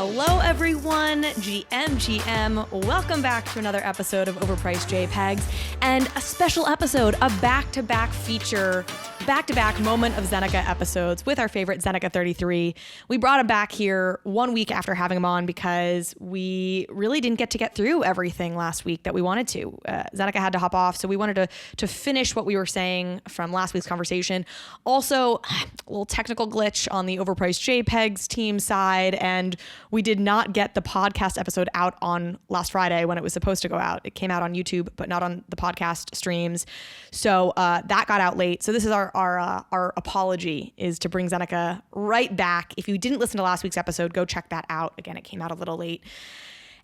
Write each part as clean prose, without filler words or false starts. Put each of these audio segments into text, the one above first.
Hello everyone, GM. Welcome back to another episode of Overpriced JPEGs and a special episode, a back-to-back feature, back-to-back Moment of Zeneca episodes with our favorite Zeneca 33. We brought him back here 1 week after having him on because we really didn't get through everything last week that we wanted to. Zeneca had to hop off, so we wanted to finish what we were saying from last week's conversation. Also, a little technical glitch on the Overpriced JPEGs team side, and we did not get the podcast episode out on last Friday when it was supposed to go out. It came out on YouTube, but not on the podcast streams. So that got out late. So this is our apology, is to bring Zeneca right back. If you didn't listen to last week's episode, go check that out. Again, it came out a little late.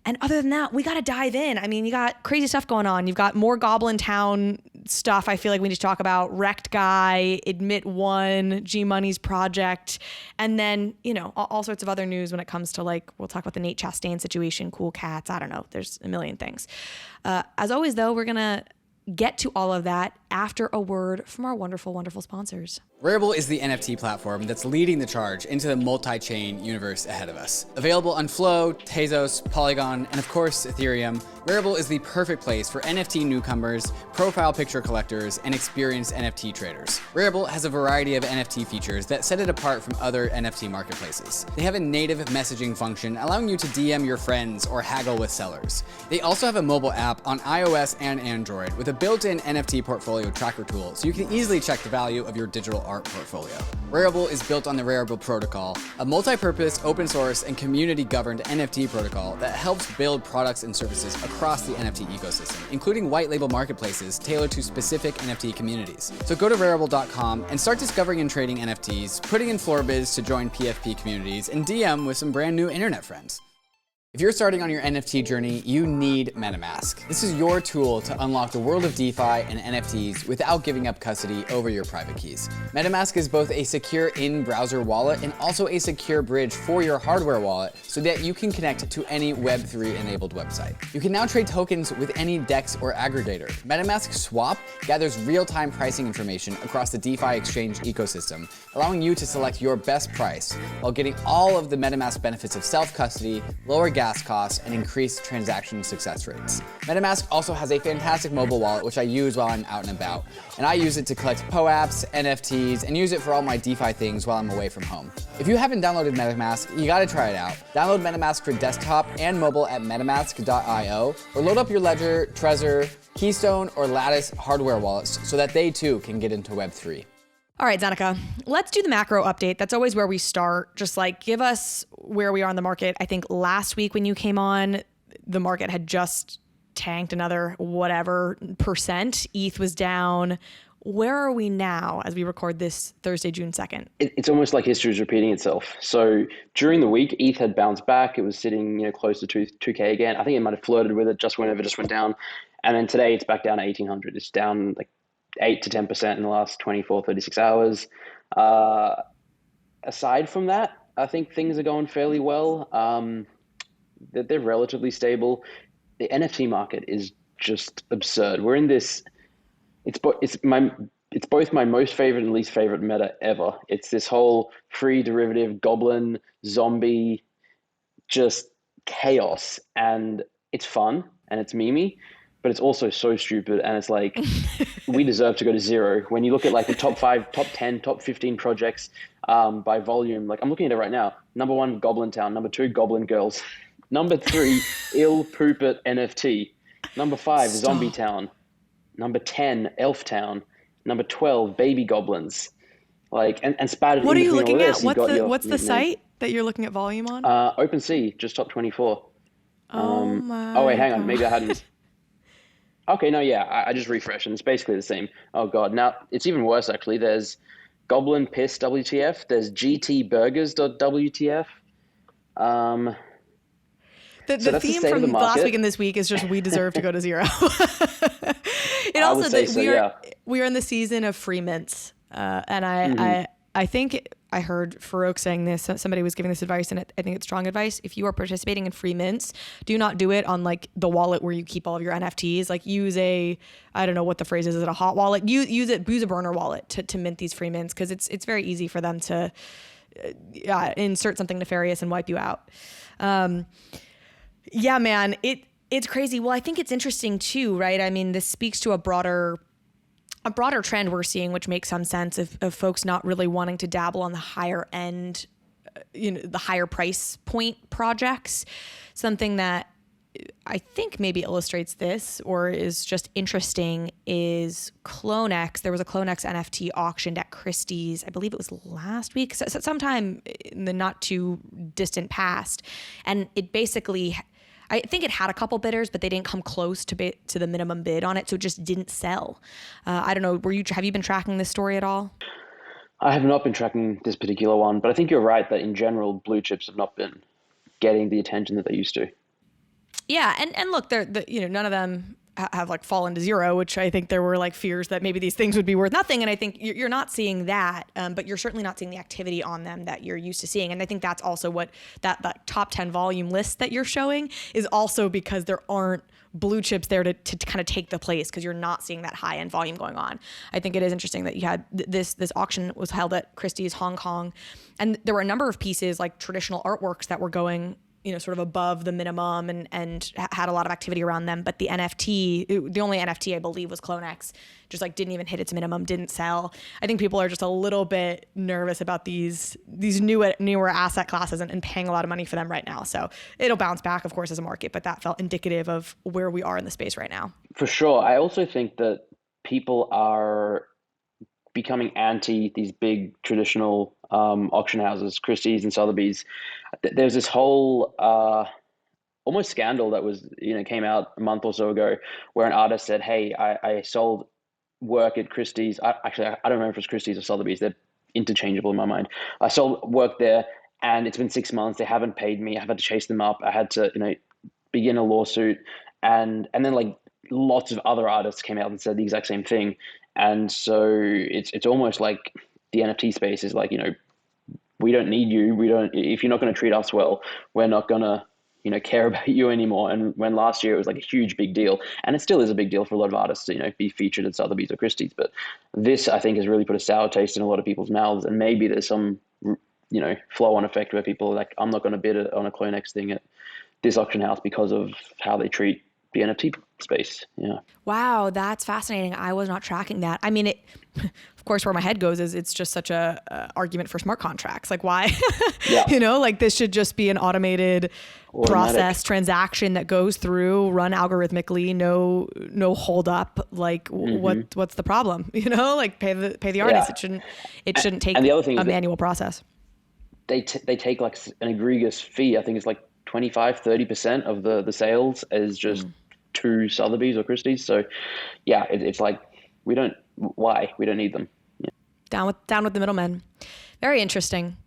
And other than that, we got to dive in. I mean, you got crazy stuff going on. You've got more Goblintown stuff I feel like we need to talk about. RektGuy, Admit One, GMoney's project, and then, all sorts of other news when it comes to, like, we'll talk about the Nate Chastain situation, cool cats. I don't know. There's a million things. As always, though, we're going to get to all of that after a word from our wonderful, wonderful sponsors. RARIBLE is the NFT platform that's leading the charge into the multi-chain universe ahead of us. Available on Flow, Tezos, Polygon, and of course, Ethereum, RARIBLE is the perfect place for NFT newcomers, profile picture collectors, and experienced NFT traders. RARIBLE has a variety of NFT features that set it apart from other NFT marketplaces. They have a native messaging function allowing you to DM your friends or haggle with sellers. They also have a mobile app on iOS and Android with a built-in NFT portfolio tracker tool, so you can easily check the value of your digital art portfolio. RARIBLE is built on the RARIBLE protocol, a multi-purpose, open source, and community-governed NFT protocol that helps build products and services across the NFT ecosystem, including white label marketplaces tailored to specific NFT communities. So go to rarible.com and start discovering and trading NFTs, putting in floor bids to join PFP communities, and DM with some brand new internet friends. If you're starting on your NFT journey, you need MetaMask. This is your tool to unlock the world of DeFi and NFTs without giving up custody over your private keys. MetaMask is both a secure in-browser wallet and also a secure bridge for your hardware wallet so that you can connect to any Web3-enabled website. You can now trade tokens with any DEX or aggregator. MetaMask Swap gathers real-time pricing information across the DeFi exchange ecosystem, allowing you to select your best price while getting all of the MetaMask benefits of self-custody, lower gas costs, and increased transaction success rates. MetaMask also has a fantastic mobile wallet, which I use while I'm out and about. And I use it to collect POAPs, NFTs, and use it for all my DeFi things while I'm away from home. If you haven't downloaded MetaMask, you gotta try it out. Download MetaMask for desktop and mobile at metamask.io, or load up your Ledger, Trezor, Keystone, or Lattice hardware wallets so that they too can get into Web3. All right, Zeneca, let's do the macro update. That's always where we start. Just like give us where we are in the market. I think last week when you came on, the market had just tanked another whatever %. ETH was down. Where are we now as we record this Thursday, June 2nd? It's almost like history is repeating itself. So during the week, ETH had bounced back. It was sitting close to 2K again. I think it might have flirted with it just whenever it just went down. And then today it's back down to 1,800. It's down like 8 to 10% in the last 24, 36 hours. Aside from that, I think things are going fairly well. They're relatively stable. The NFT market is just absurd. We're in this, it's both my most favorite and least favorite meta ever. It's this whole free derivative, goblin, zombie, just chaos. And it's fun and it's memey, but it's also so stupid, and it's like, we deserve to go to zero. When you look at like the top 5, top 10, top 15 projects by volume, like I'm looking at it right now. Number 1, Goblintown. Number 2, Goblin Girls. Number 3, Ill Poopit NFT. Number 5, Zombie Town. Number 10, Elf Town. Number 12, Baby Goblins. Like, and spattered What in are you between looking all at? this, What's the site that you're looking at volume on? OpenSea, just top 24. Oh wait, hang on. Maybe I hadn't. Okay, no, yeah, I just refreshed and it's basically the same. Oh God, now it's even worse actually. There's Goblin Piss WTF. There's GT Burgers.wtf. The theme from last week and this week is just we deserve to go to zero. It also that we are in the season of free mints, and I think I heard Farouk saying this. Somebody was giving this advice, and I think it's strong advice. If you are participating in free mints, do not do it on like the wallet where you keep all of your NFTs. Like use I don't know what the phrase is it a hot wallet? Use a burner wallet to mint these free mints, because it's very easy for them to insert something nefarious and wipe you out. Yeah, man, it's crazy. Well, I think it's interesting too, right? I mean, this speaks to a broader trend we're seeing, which makes some sense of folks not really wanting to dabble on the higher end, the higher price point projects. Something that I think maybe illustrates this or is just interesting is CloneX. There was a CloneX NFT auctioned at Christie's, I believe it was last week, so sometime in the not too distant past. And it basically, I think it had a couple bidders, but they didn't come close to the minimum bid on it, so it just didn't sell. I don't know. Have you been tracking this story at all? I have not been tracking this particular one, but I think you're right that in general, blue chips have not been getting the attention that they used to. Yeah, and look, none of them have like fallen to zero, which I think there were like fears that maybe these things would be worth nothing. And I think you're not seeing that, but you're certainly not seeing the activity on them that you're used to seeing. And I think that's also what that top 10 volume list that you're showing is also because there aren't blue chips there to kind of take the place, because you're not seeing that high end volume going on. I think it is interesting that you had this auction was held at Christie's Hong Kong, and there were a number of pieces like traditional artworks that were going sort of above the minimum and had a lot of activity around them. But the only NFT I believe was CloneX, just like didn't even hit its minimum, didn't sell. I think people are just a little bit nervous about these newer asset classes and paying a lot of money for them right now. So it'll bounce back, of course, as a market, but that felt indicative of where we are in the space right now. For sure. I also think that people are becoming anti these big traditional auction houses, Christie's and Sotheby's. There's this whole almost scandal that was came out a month or so ago, where an artist said, "Hey, I sold work at Christie's. I don't remember if it's Christie's or Sotheby's. They're interchangeable in my mind. I sold work there, and it's been 6 months. They haven't paid me. I've had to chase them up. I had to begin a lawsuit, and then like lots of other artists came out and said the exact same thing." And so it's almost like the NFT space is like, we don't need you. If you're not going to treat us well, we're not going to, care about you anymore. And when last year it was like a huge big deal, and it still is a big deal for a lot of artists to, be featured at Sotheby's or Christie's. But this, I think, has really put a sour taste in a lot of people's mouths. And maybe there's some, flow on effect where people are like, I'm not going to bid on a CloneX thing at this auction house because of how they treat the NFT space. Yeah. Wow, that's fascinating. I was not tracking that. I mean, of course, where my head goes is it's just such a argument for smart contracts. Like, why? Yeah. Like this should just be an automated process transaction that goes through, run algorithmically, no hold up. Like, what's the problem? Like pay the artist. Yeah. It shouldn't take the other thing a manual process. They take like an egregious fee. I think it's like 25-30% of the sales is just to Sotheby's or Christie's. So yeah, it's like we don't need them. Yeah. Down with the middlemen. Very interesting.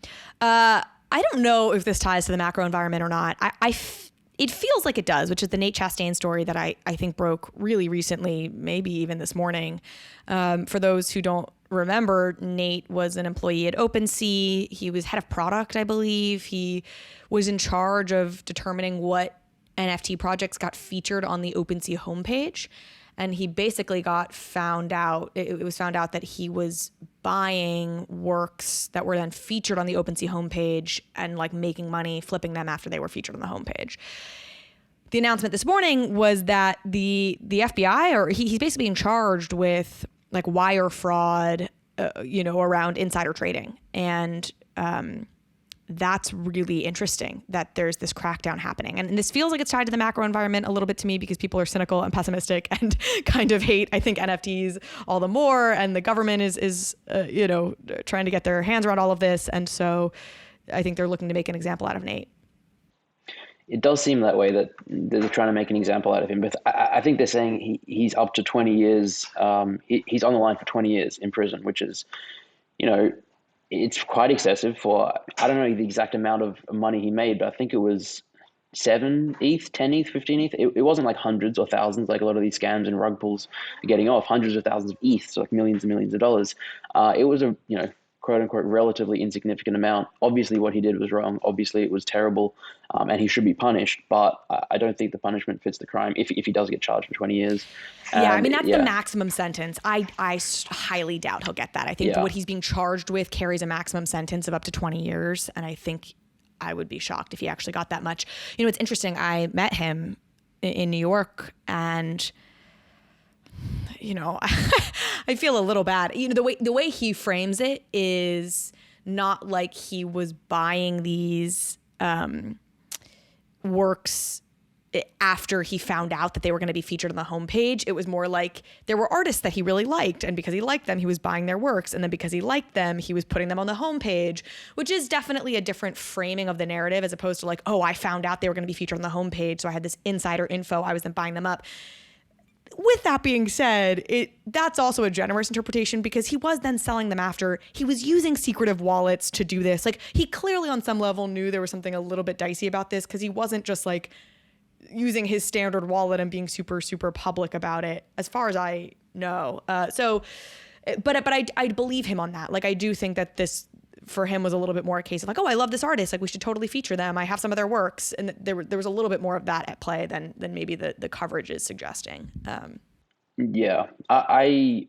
I don't know if this ties to the macro environment or not. It feels like it does, which is the Nate Chastain story that I think broke really recently, maybe even this morning. For those who don't remember, Nate was an employee at OpenSea. He was head of product, I believe. He was in charge of determining what NFT projects got featured on the OpenSea homepage. And he basically got found out, it was found out that he was buying works that were then featured on the OpenSea homepage and like making money, flipping them after they were featured on the homepage. The announcement this morning was that the FBI, or he's basically being charged with like wire fraud, around insider trading. And that's really interesting that there's this crackdown happening. And this feels like it's tied to the macro environment a little bit to me, because people are cynical and pessimistic and kind of hate, I think, NFTs all the more. And the government is trying to get their hands around all of this. And so I think they're looking to make an example out of Nate. It does seem that way, that they're trying to make an example out of him. But I think they're saying he's up to 20 years. He's on the line for 20 years in prison, which is, it's quite excessive for, I don't know the exact amount of money he made, but I think it was 7 ETH, 10 ETH, 15 ETH. It wasn't like hundreds or thousands like a lot of these scams and rug pulls are getting off. Hundreds of thousands of ETH, so like millions and millions of dollars. It was a quote unquote relatively insignificant amount. Obviously what he did was wrong. Obviously it was terrible, and he should be punished, but I don't think the punishment fits the crime if he does get charged for 20 years. Yeah, I And mean, that's the maximum sentence. I highly doubt he'll get that. I think what he's being charged with carries a maximum sentence of up to 20 years. And I think I would be shocked if he actually got that much. You know, it's interesting. I met him in New York, and, you know, I feel a little bad. You know, the way he frames it is not like he was buying these works after he found out that they were going to be featured on the homepage. It was more like there were artists that he really liked, and because he liked them, he was buying their works, and then because he liked them, he was putting them on the homepage, which is definitely a different framing of the narrative, as opposed to like, oh, I found out they were going to be featured on the homepage, so I had this insider info, I was then buying them up. With that being said, that's also a generous interpretation, because he was then selling them after. He was using secretive wallets to do this. Like, he clearly on some level knew there was something a little bit dicey about this, because he wasn't just like using his standard wallet and being super, super public about it, as far as I know. But I believe him on that. Like, I do think that this, for him, was a little bit more a case of like, oh, I love this artist, like we should totally feature them, I have some of their works, and there was a little bit more of that at play than maybe the coverage is suggesting. Yeah, I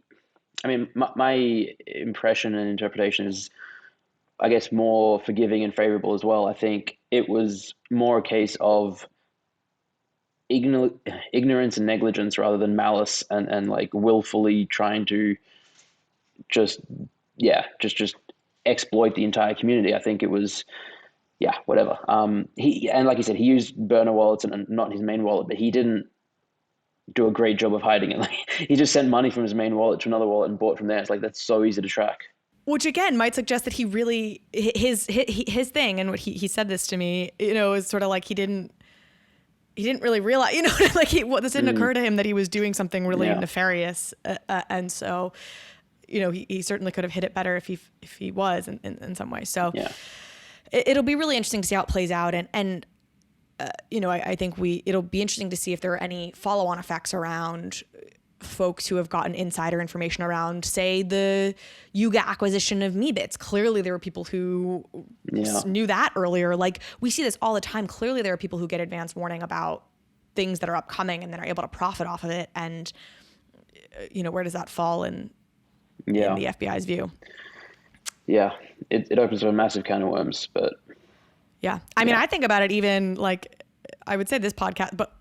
mean, my impression and interpretation is, I guess, more forgiving and favorable as well. I think it was more a case of ignorance and negligence rather than malice and like willfully trying to just exploit the entire community. I think it was, whatever. And like you said, he used burner wallets and not his main wallet, but he didn't do a great job of hiding it. Like, he just sent money from his main wallet to another wallet and bought from there. It's like, that's so easy to track. Which again might suggest that he really, his thing, and what he said this to me, you know, is sort of like he didn't really realize, you know, like this didn't occur to him that he was doing something really nefarious. And so, you know, he certainly could have hit it better if he was in some way. So it'll be really interesting to see how it plays out. And you know, I think it'll be interesting to see if there are any follow-on effects around folks who have gotten insider information around, say, the Yuga acquisition of Meebits. Clearly there were people who knew that earlier. Like, we see this all the time. Clearly there are people who get advance warning about things that are upcoming and then are able to profit off of it. And, you know, where does that fall in the FBI's view? Yeah, it opens up a massive can of worms, but... Yeah. I mean, I think about it even like, I would say this podcast, but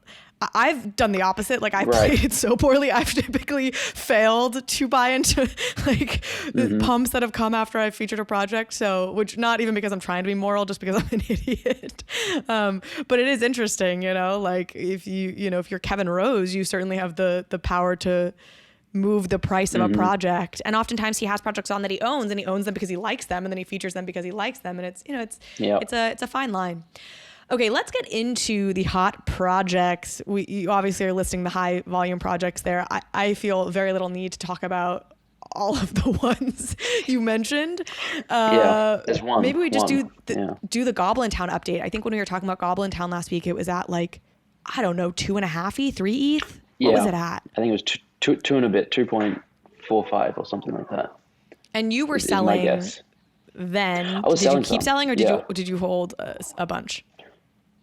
I've done the opposite. Like, I've played it so poorly. I've typically failed to buy into like the pumps that have come after I've featured a project. So, which not even because I'm trying to be moral, just because I'm an idiot. But it is interesting, you know, like if you're Kevin Rose, you certainly have the power to move the price of a project. And oftentimes he has projects on that he owns, and he owns them because he likes them, and then he features them because he likes them. And it's, you know, it's a fine line. Okay, let's get into the hot projects. You obviously are listing the high volume projects there. I feel very little need to talk about all of the ones you mentioned. There's one. Maybe we just do the Goblintown update. I think when we were talking about Goblintown last week, it was at like, I don't know, 2.5 ETH, 3 ETH? What was it at? I think it was two and a bit, 2.45 or something like that. And you were selling then. I was did selling you keep selling, or did you hold a bunch?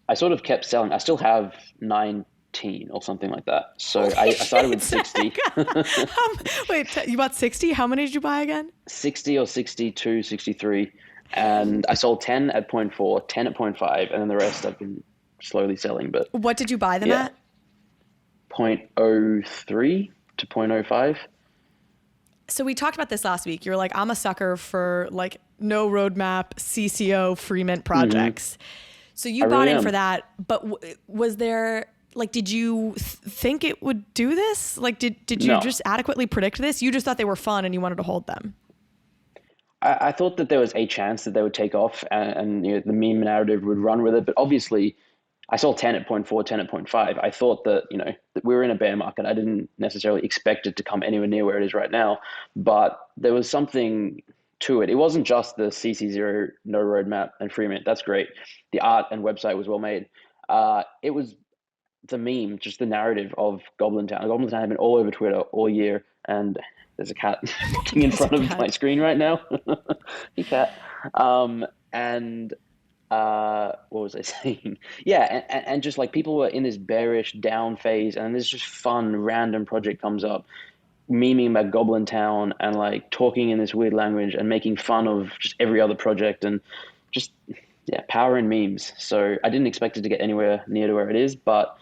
I sort of kept selling. I still have 19 or something like that. So I started with 60. Wait, you bought 60? How many did you buy again? 60 or 62, 63. And I sold 10 at 0.4, 10 at 0.5, and then the rest I've been slowly selling. But what did you buy them at? 0.03 to 0.05. So we talked about this last week. You're like, I'm a sucker for like no roadmap, CCO, free mint projects. So you bought in for that, but was there, like, did you think it would do this? Like, did you just adequately predict this? You just thought they were fun and you wanted to hold them. I thought that there was a chance that they would take off and you know, the meme narrative would run with it. But obviously I sold 10 at 0.4, 10 at 0.5. I thought that, you know, that we were in a bear market. I didn't necessarily expect it to come anywhere near where it is right now, but there was something to it. It wasn't just the CC0, no roadmap, and free mint. That's great. The art and website was well made. It was the meme, just the narrative of Goblintown. Goblintown had been all over Twitter all year, and there's a cat sitting in front of my screen right now. Hey, cat. And what was I saying? Yeah, and just like people were in this bearish down phase, and this just fun random project comes up, memeing about Goblintown and like talking in this weird language and making fun of just every other project and just yeah, power in memes. So I didn't expect it to get anywhere near to where it is, but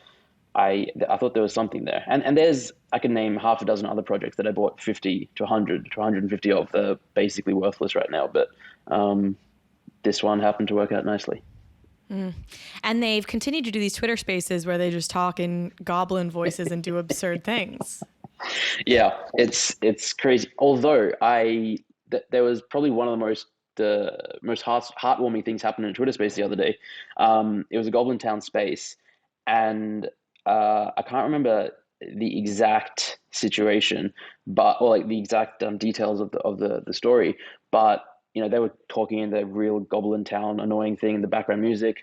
I thought there was something there. And there's I can name half a dozen other projects that I bought 50 to 100 to 150 of. They're basically worthless right now, but this one happened to work out nicely. And they've continued to do these Twitter spaces where they just talk in goblin voices and do absurd things. Yeah, it's crazy. Although there was probably one of the most heartwarming things happened in Twitter space the other day. It was a Goblintown space, and I can't remember the exact situation, or like the exact details of the story, but they were talking in the real Goblintown annoying thing in the background music,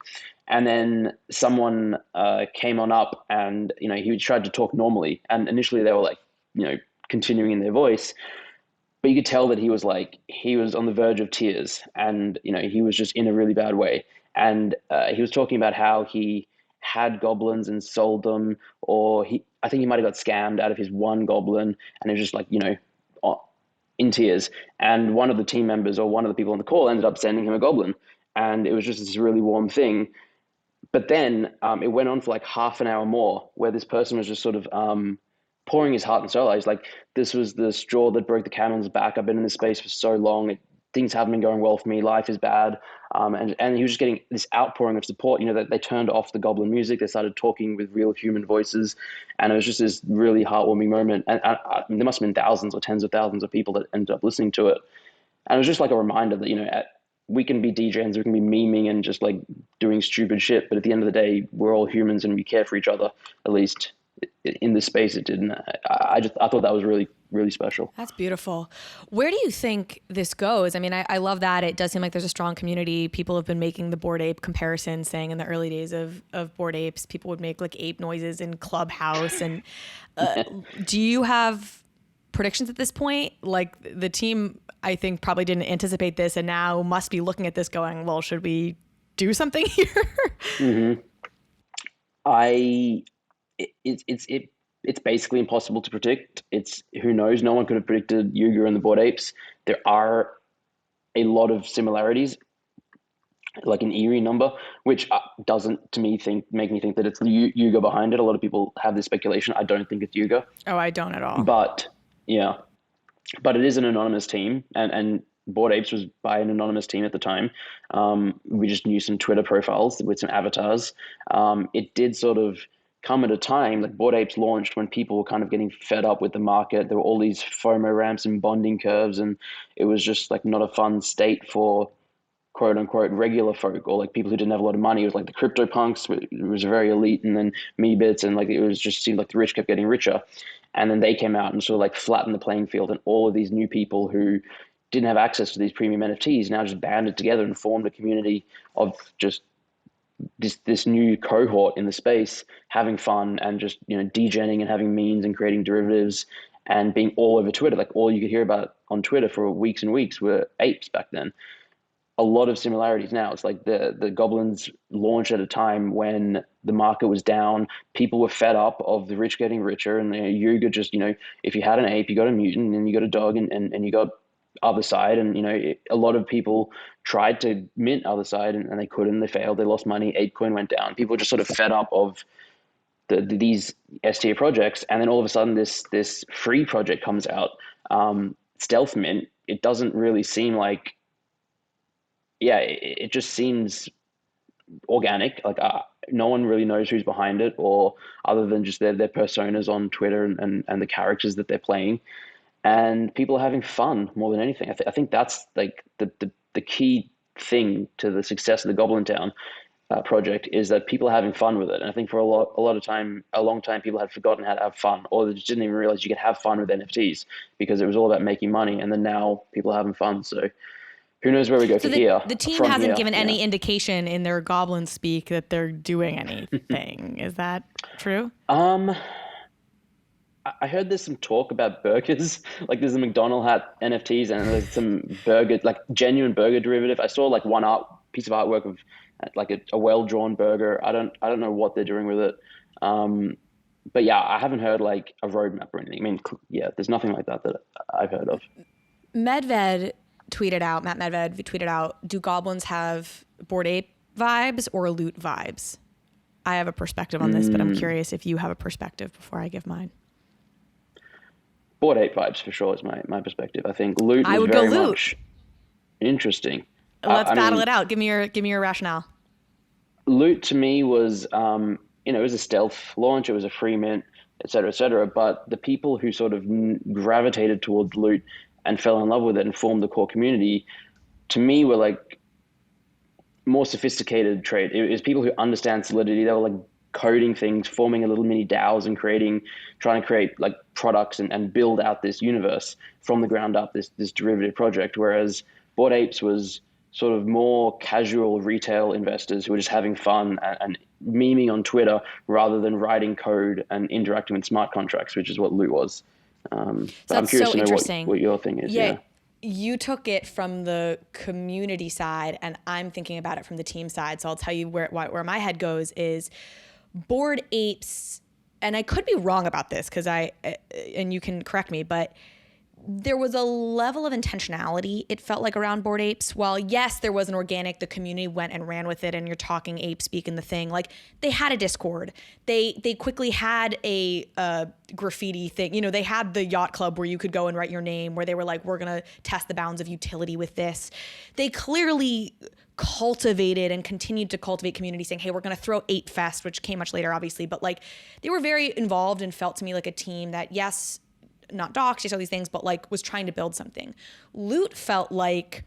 and then someone came on up, and he tried to talk normally, and initially they were like continuing in their voice, but you could tell that he was on the verge of tears, and he was just in a really bad way, and he was talking about how he had goblins and sold them, or I think he might have got scammed out of his one goblin, and it was just like in tears. And one of the team members or one of the people on the call ended up sending him a goblin, and it was just this really warm thing. But then it went on for like half an hour more, where this person was just sort of pouring his heart and soul out. He's like, this was the straw that broke the camel's back. I've been in this space for so long. Things haven't been going well for me. Life is bad. And he was just getting this outpouring of support. That they turned off the goblin music. They started talking with real human voices. And it was just this really heartwarming moment. And there must have been thousands or tens of thousands of people that ended up listening to it. And it was just like a reminder that, we can be DJs, we can be memeing and just like doing stupid shit. But at the end of the day, we're all humans and we care for each other, at least in this space it did. And I thought that was really, really special. That's beautiful. Where do you think this goes? I mean, I love that. It does seem like there's a strong community. People have been making the Bored Ape comparison, saying in the early days of Bored Apes, people would make like ape noises in Clubhouse. And do you have predictions at this point? Like the team, I think, probably didn't anticipate this and now must be looking at this going, well, should we do something here? Mm-hmm. It's basically impossible to predict. It's who knows. No one could have predicted Yuga and the Bored Apes. There are a lot of similarities, like an eerie number, which doesn't to me make me think that it's Yuga behind it. A lot of people have this speculation. I don't think it's Yuga. Oh, I don't at all. But yeah, but it is an anonymous team, and Bored Apes was by an anonymous team at the time. We just knew some Twitter profiles with some avatars. It did sort of come at a time, like Bored Apes launched when people were kind of getting fed up with the market. There were all these FOMO ramps and bonding curves, and it was just like not a fun state for quote unquote regular folk or like people who didn't have a lot of money. It was like the crypto punks, it was very elite, and then Meebits, and like it was just seemed like the rich kept getting richer. And then they came out and sort of like flattened the playing field, and all of these new people who didn't have access to these premium NFTs now just banded together and formed a community of just this new cohort in the space, having fun and just degenning and having memes and creating derivatives and being all over Twitter. Like all you could hear about on Twitter for weeks and weeks were apes back then. A lot of similarities now. It's like the Goblins launched at a time when the market was down. People were fed up of the rich getting richer, and Yuga just if you had an ape, you got a mutant, and you got a dog, and you got other side. And a lot of people tried to mint other side, and they couldn't. They failed. They lost money. ApeCoin went down. People were just sort of fed up of these S tier projects, and then all of a sudden this free project comes out, Stealth Mint. It doesn't really seem like. Yeah, it just seems organic. Like no one really knows who's behind it, or other than just their personas on Twitter and the characters that they're playing, and people are having fun more than anything. I think that's like the key thing to the success of the Goblintown project is that people are having fun with it. And I think for a long time, people had forgotten how to have fun, or they just didn't even realize you could have fun with NFTs because it was all about making money. And then now people are having fun. So who knows where we go So here? the team from hasn't here, given any indication in their goblin speak that they're doing anything. Is that true? I heard there's some talk about burgers. Like there's a McDonald's hat NFTs and there's some burger, like genuine burger derivative. I saw like one piece of artwork of like a well-drawn burger. I don't know what they're doing with it. But yeah, I haven't heard like a roadmap or anything. I mean, yeah, there's nothing like that I've heard of. Matt Medved tweeted out, do goblins have Bored Ape vibes or loot vibes? I have a perspective on this, but I'm curious if you have a perspective before I give mine. Bored Ape vibes for sure is my perspective. I think loot I was would very go loot. much interesting. Let's battle it out. Give me your rationale. Loot to me was, it was a stealth launch. It was a free mint, et cetera, et cetera. But the people who sort of gravitated towards loot and fell in love with it and formed the core community, to me, were like more sophisticated trade. It was people who understand Solidity. They were like coding things, forming a little mini DAOs and trying to create like products and build out this universe from the ground up, this derivative project. Whereas Bored Apes was sort of more casual retail investors who were just having fun and memeing on Twitter rather than writing code and interacting with smart contracts, which is what Loot was. But I'm curious to know what your thing is. Yeah. You took it from the community side and I'm thinking about it from the team side. So I'll tell you where my head goes is Bored Apes, and I could be wrong about this and you can correct me, but there was a level of intentionality, it felt like, around Bored Apes. While yes, there was an organic, the community went and ran with it and you're talking ape speak in the thing, like they had a Discord. They quickly had a graffiti thing. They had the yacht club where you could go and write your name, where they were like, we're going to test the bounds of utility with this. They clearly cultivated and continued to cultivate community, saying, hey, we're going to throw Ape Fest, which came much later, obviously. But like they were very involved and felt to me like a team that, yes, not docs, just all these things, but like was trying to build something. Loot felt like,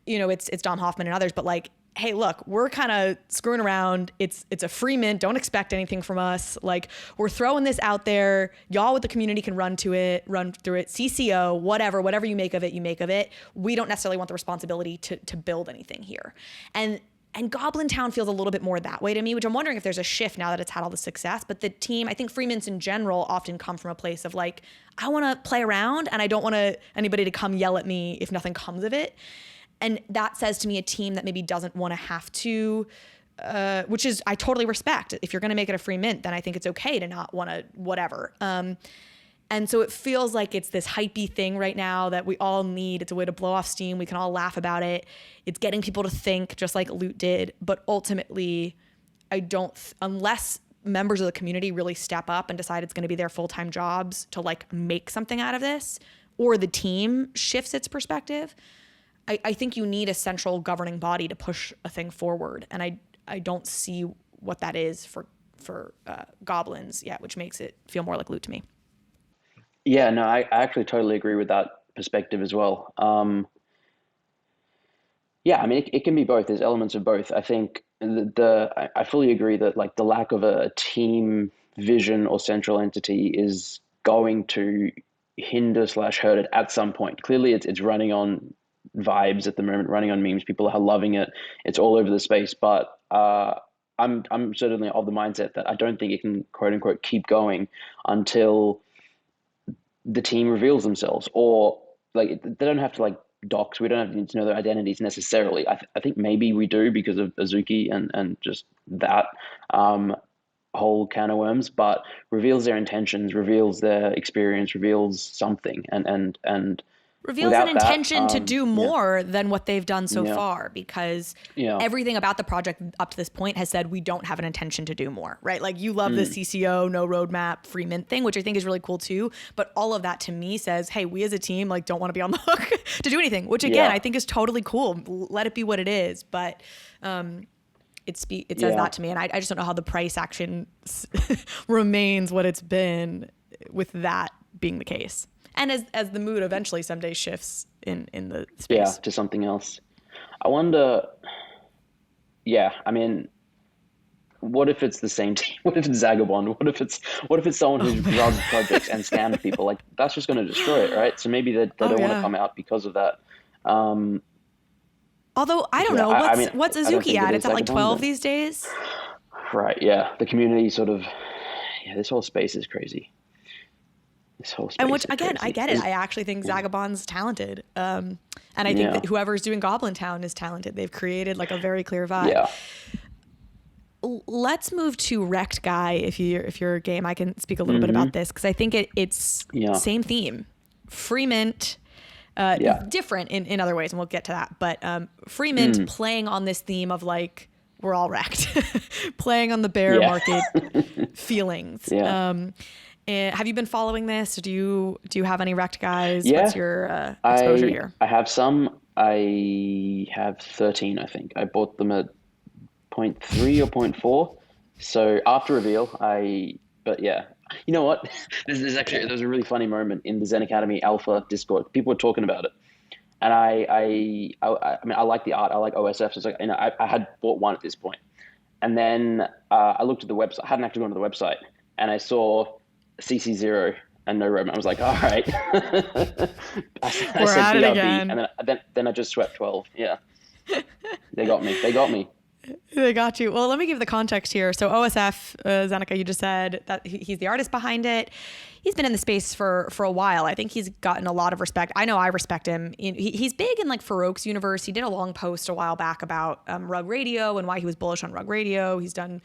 it's Dom Hoffman and others, but like, hey, look, we're kind of screwing around. It's a free mint. Don't expect anything from us. Like we're throwing this out there. Y'all with the community can run through it, CCO, whatever you make of it, you make of it. We don't necessarily want the responsibility to build anything here. And Goblintown feels a little bit more that way to me, which I'm wondering if there's a shift now that it's had all the success. But the team, I think free mints in general often come from a place of like, I want to play around and I don't want anybody to come yell at me if nothing comes of it. And that says to me a team that maybe doesn't want to have to, which is, I totally respect. If you're going to make it a free mint, then I think it's okay to not want to whatever. And so it feels like it's this hypey thing right now that we all need. It's a way to blow off steam. We can all laugh about it. It's getting people to think just like Loot did. But ultimately, unless members of the community really step up and decide it's going to be their full-time jobs to like make something out of this, or the team shifts its perspective, I think you need a central governing body to push a thing forward. And I don't see what that is for Goblins yet, which makes it feel more like Loot to me. Yeah, no, I actually totally agree with that perspective as well. Yeah, I mean, it can be both. There's elements of both. I think I fully agree that like the lack of a team vision or central entity is going to hinder/hurt it at some point. Clearly, it's running on vibes at the moment, running on memes. People are loving it. It's all over the space, but I'm certainly of the mindset that I don't think it can quote unquote keep going until the team reveals themselves, or like they don't have to like docs. We don't have to know their identities necessarily. I think maybe we do because of Azuki and just that whole can of worms, but reveals their intentions, reveals their experience, reveals something, and reveals an intention to do more than what they've done so far, because everything about the project up to this point has said we don't have an intention to do more, right? Like you love the CCO, no roadmap, free mint thing, which I think is really cool too. But all of that to me says, hey, we as a team like don't want to be on the hook to do anything, which again, I think is totally cool. Let it be what it is. But it says that to me. And I just don't know how the price action remains what it's been with that being the case. And as the mood eventually someday shifts in the space. Yeah, to something else. I wonder, I mean, what if it's the same team? What if it's Zagabond? What if it's someone who runs projects and scams people? Like that's just going to destroy it, right? So maybe they don't want to come out because of that. Although I don't Yeah, know, what's I don't Azuki think at? it It's is at like 12 Vagabond, these days. right? Yeah, the community sort of. Yeah, this whole space is crazy. This whole And space which is again, I crazy. get it. I actually think Zagabond's talented. And I think Yeah, that whoever's doing Goblintown is talented. They've created like a very clear vibe. yeah. Let's move to RektGuy. If you're game, I can speak a little bit Mm-hmm. about this because I think it's Yeah, same theme, free mint, yeah. different in other ways, and we'll get to that. But free mint Mm, playing on this theme of like we're all wrecked, playing on the bear yeah, market feelings. yeah, And have you been following this? Do you have any wrecked guys? yeah. What's your exposure here? I have some. I have 13, I think. I bought them at point 0.3 or point 0.4. So after reveal, but yeah. You know what? There's a really funny moment in the Zen Academy Alpha Discord. People were talking about it. And I mean, I like the art. I like OSF. So it's like, I had bought one at this point. And then I looked at the website. I hadn't actually gone to the website. And I saw CC0 and no roadmap. I was like, all right. I We're said at it BRB, again. and then I just swept 12. Yeah, they got me. They got me. They got you. Well, let me give the context here. So OSF, Zeneca, you just said that he's the artist behind it. He's been in the space for a while. I think he's gotten a lot of respect. I know I respect him. He's big in like Farouk's universe. He did a long post a while back about Rug Radio and why he was bullish on Rug Radio. He's done,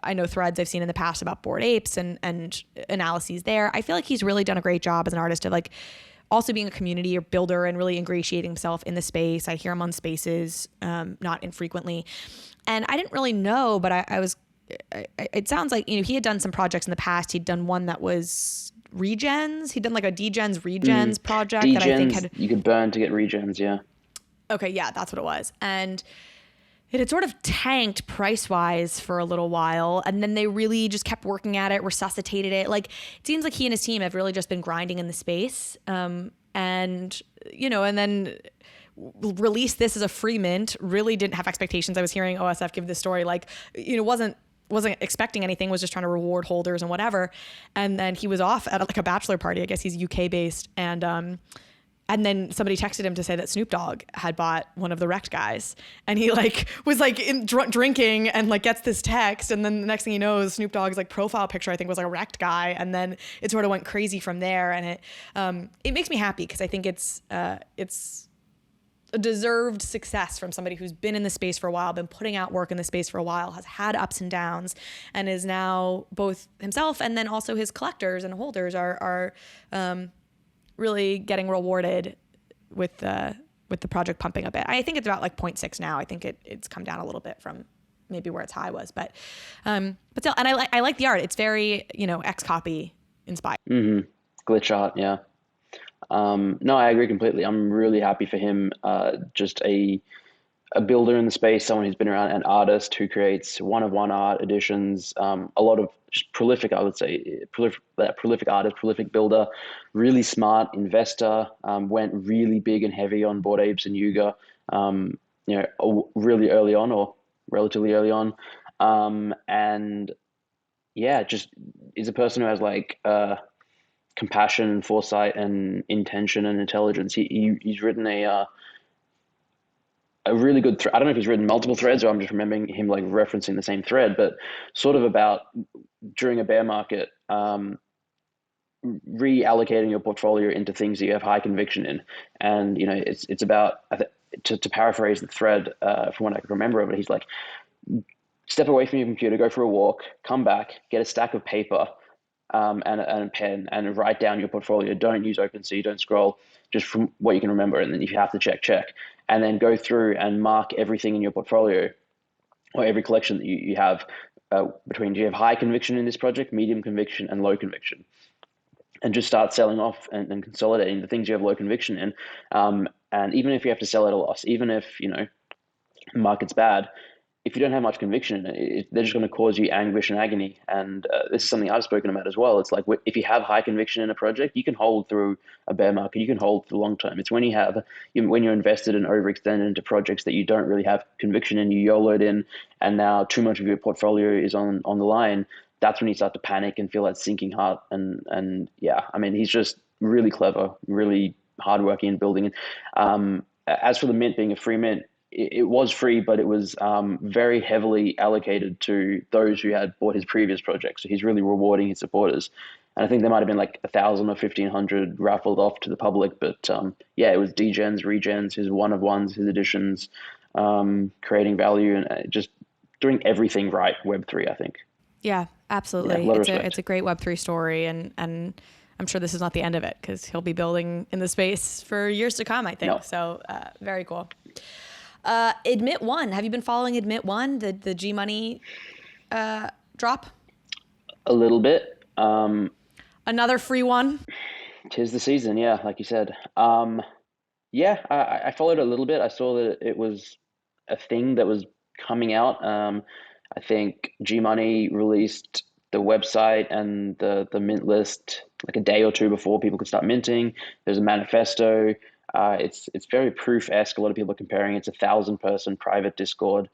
I know, threads I've seen in the past about Bored Apes and analyses there. I feel like he's really done a great job as an artist of like also being a community builder and really ingratiating himself in the space. I hear him on spaces, not infrequently. And I didn't really know, but it sounds like, he had done some projects in the past. He'd done one that was regens. He'd done like a degens regens project that I think Degens, you could burn to get regens. Yeah. okay, yeah, that's what it was. And it had sort of tanked price-wise for a little while, and then they really just kept working at it, resuscitated it. Like, it seems like he and his team have really just been grinding in the space, and then released this as a free mint. Really didn't have expectations. I was hearing OSF give this story, like, wasn't expecting anything, was just trying to reward holders and whatever. And then he was off at like a bachelor party. I guess he's UK based, and then somebody texted him to say that Snoop Dogg had bought one of the wrecked guys, and he like was like drinking and like gets this text, and then the next thing he knows, Snoop Dogg's like profile picture I think was like a wrecked guy, and then it sort of went crazy from there. And it makes me happy because I think it's a deserved success from somebody who's been in the space for a while, been putting out work in the space for a while, has had ups and downs, and is now both himself and then also his collectors and holders are really getting rewarded with the project pumping a bit. I think it's about like 0.6 now. I think it's come down a little bit from maybe where its high was, but still, and I like the art. It's very, X copy inspired. Mm-hmm. Glitch art. Yeah. No, I agree completely. I'm really happy for him. Just a builder in the space, someone who's been around, an artist who creates one-of-one art editions, a lot of just prolific, I would say, prolific artist, prolific builder, really smart investor, went really big and heavy on Bored Apes and Yuga, really early on or relatively early on. And yeah, just is a person who has like compassion and foresight and intention and intelligence. He's written a really good I don't know if he's written multiple threads or I'm just remembering him like referencing the same thread, but sort of about during a bear market, reallocating your portfolio into things that you have high conviction in. And it's about, to paraphrase the thread from what I can remember of it, he's like, step away from your computer, go for a walk, come back, get a stack of paper, and a pen, and write down your portfolio. Don't use OpenSea, don't scroll, just from what you can remember. And then if you have to check. And then go through and mark everything in your portfolio or every collection that you have between, do you have high conviction in this project, medium conviction, and low conviction? And just start selling off and consolidating the things you have low conviction in. And even if you have to sell at a loss, even if, market's bad, if you don't have much conviction in it, they're just going to cause you anguish and agony. And this is something I've spoken about as well. It's like, if you have high conviction in a project, you can hold through a bear market, you can hold for the long term. It's when when you're invested and overextended into projects that you don't really have conviction in, you YOLO'd in, and now too much of your portfolio is on the line. That's when you start to panic and feel that sinking heart. And yeah, I mean, he's just really clever, really hardworking and building. As for the mint being a free mint, it was free, but it was very heavily allocated to those who had bought his previous project. So he's really rewarding his supporters. And I think there might have been like 1,000 or 1,500 raffled off to the public. But yeah, it was degens, regens, his one of ones, his additions, creating value, and just doing everything right. Web3, I think. Yeah, absolutely. Yeah, it's a great Web3 story, and I'm sure this is not the end of it, because he'll be building in the space for years to come, I think. No. So very cool. Admit One. Have you been following Admit One, the GMoney drop? A little bit. Another free one. 'Tis the season, yeah, like you said. Yeah, I followed it a little bit. I saw that it was a thing that was coming out. I think GMoney released the website and the mint list like a day or two before people could start minting. There's a manifesto. It's very proof-esque. A lot of people are comparing it's 1,000-person private Discord,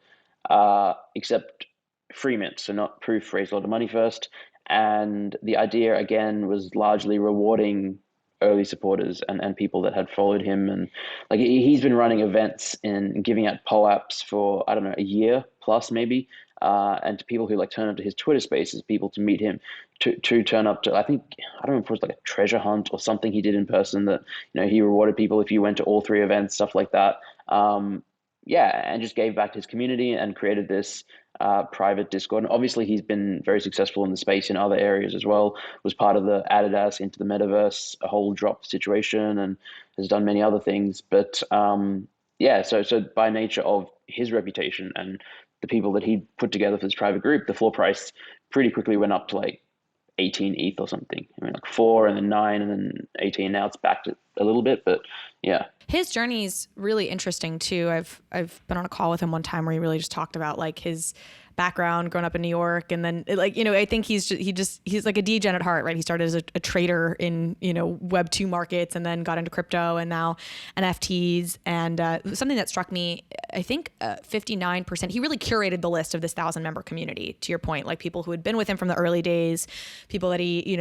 except free mint, so not proof, raise a lot of money first. And the idea, again, was largely rewarding early supporters and people that had followed him. And like he's been running events and giving out POAPs for, I don't know, a year plus maybe. And to people who like turn up to his Twitter spaces, people to meet him, to turn up to, I don't know if it was like a treasure hunt or something he did in person that, he rewarded people if you went to all 3 events, stuff like that. Yeah, and just gave back to his community and created this private Discord. And obviously he's been very successful in the space in other areas as well, was part of the Adidas into the metaverse, a whole drop situation, and has done many other things. But yeah, so by nature of his reputation and the people that he put together for this private group, the floor price pretty quickly went up to like 18 ETH or something. I mean, like 4 and then 9 and then 18. Now it's back to a little bit, but yeah. His journey's really interesting too. I've been on a call with him one time where he really just talked about like his background growing up in New York. And then like, I think he's like a degen at heart, right? He started as a trader in, Web 2 markets and then got into crypto and now NFTs. And something that struck me, I think 59%, he really curated the list of this 1,000-member community, to your point, like people who had been with him from the early days, people that he,